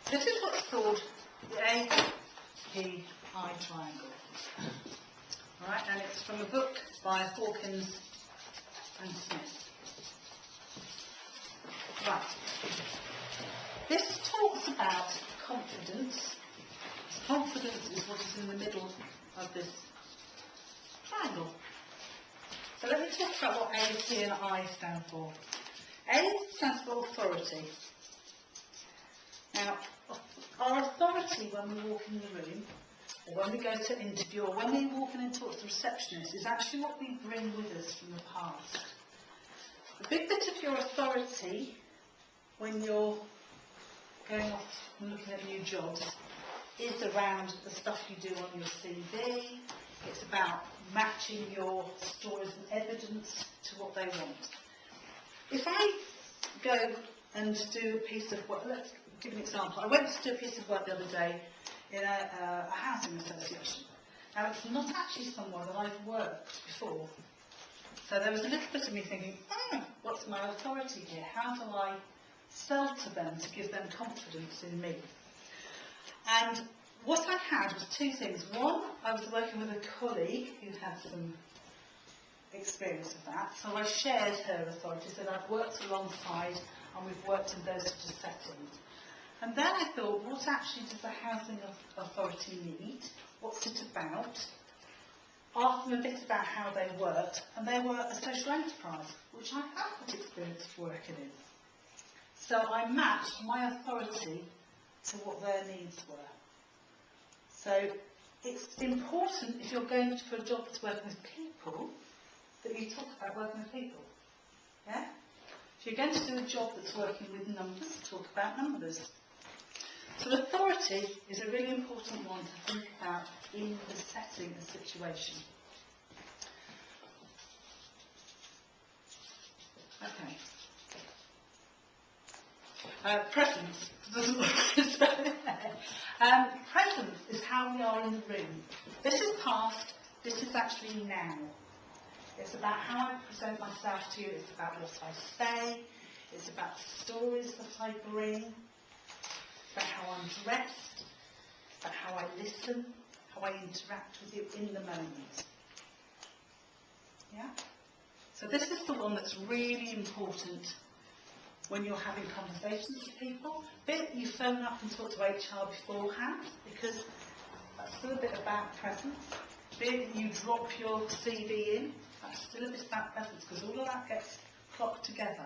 This is what's called the API triangle. Right, and it's from a book by Hawkins and Smith. Right. This talks about confidence. Confidence is what is in the middle of this triangle. So let me talk about what A, P and I stand for. A stands for authority. Now, our authority when we walk in the room, or when we go to interview, or when we walk in and talk to the receptionist, is actually what we bring with us from the past. The big bit of your authority when you're going off and looking at new jobs is around the stuff you do on your CV. It's about matching your stories and evidence to what they want. If I go and do a piece of work, let's give an example. I went to do a piece of work the other day in a housing association. Now, it's not actually somewhere that I've worked before. So there was a little bit of me thinking, what's my authority here? How do I sell to them to give them confidence in me? And what I had was two things. One, I was working with a colleague who had some experience of that, so I shared her authority, so I've worked alongside and we've worked in those sort of settings. And then I thought, what actually does the housing authority need? What's it about? Asked them a bit about how they worked, and they were a social enterprise, which I have got experience of working in. So I matched my authority to what their needs were. So it's important, if you're going for a job that's working with people, that you talk about working with people. Yeah? If you're going to do a job that's working with numbers, talk about numbers. So authority is a really important one to think about in the setting and situation. Okay. Presence. Presence is how we are in the room. This is past, this is actually now. It's about how I present myself to you, it's about what I say, it's about the stories that I bring, it's about how I'm dressed, it's about how I listen, how I interact with you in the moment. Yeah? So this is the one that's really important when you're having conversations with people. Be it you phone up and talk to HR beforehand, because that's still a bit about presence. Be it you drop your CV in, that's still a bit about presence, because all of that gets clocked together,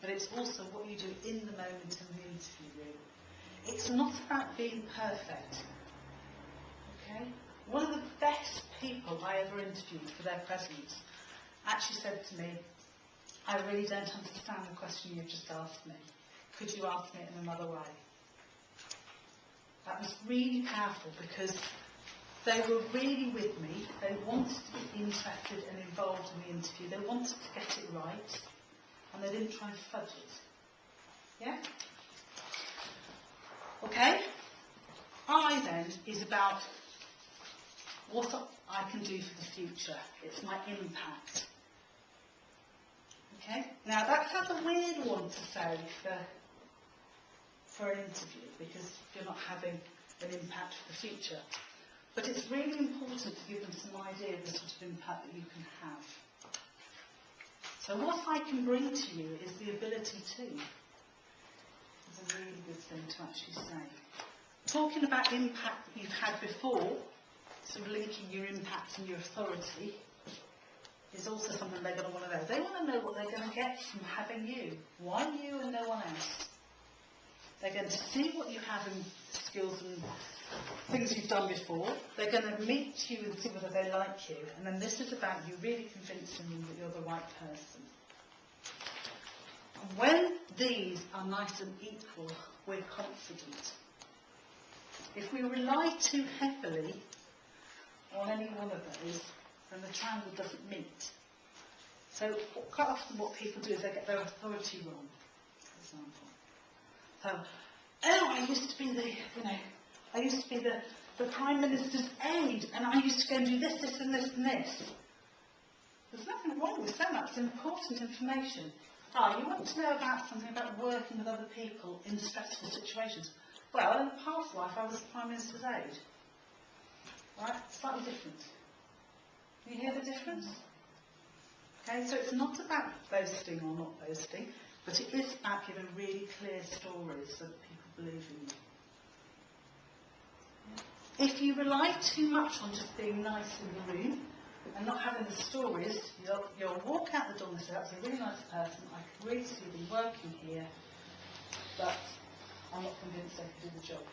but it's also what you do in the moment in the interview room. It's not about being perfect. Okay? One of the best people I ever interviewed for their presence actually said to me, I really don't understand the question you've just asked me. Could you ask me it in another way? That was really powerful because they were really with me. They wanted to be interested and involved in the interview. They wanted to get it right, and they didn't try and fudge it. Yeah? Okay? I then is about what I can do for the future. It's my impact. Okay? Now that sounds a weird one to say for an interview, because you're not having an impact for the future. But it's really important to give them some idea of the sort of impact that you can have. So what I can bring to you is the ability to. It's a really good thing to actually say. Talking about impact that you've had before, sort of linking your impact and your authority, is also something they're going to want to know. They want to know what they're going to get from having you. Why you and no one else? They're going to see what you have in skills and things you've done before. They're going to meet you and see whether they like you. And then this is about you really convincing them that you're the right person. And when these are nice and equal, we're confident. If we rely too heavily on any one of those, then the triangle doesn't meet. So quite often what people do is they get their authority wrong, for example. So, I used to be the Prime Minister's aide, and I used to go and do this, this and this and this. There's nothing wrong with saying that. It's important information. You want to know about something about working with other people in stressful situations. Well, in a past life, I was Prime Minister's aide. Right? Slightly different. Can you hear the difference? Okay, so it's not about boasting or not boasting, but it is about giving really clear stories so that people believe in you. If you rely too much on just being nice in the room and not having the stories, you'll walk out the door and say, that's a really nice person, I could really see them working here, but I'm not convinced they can do the job.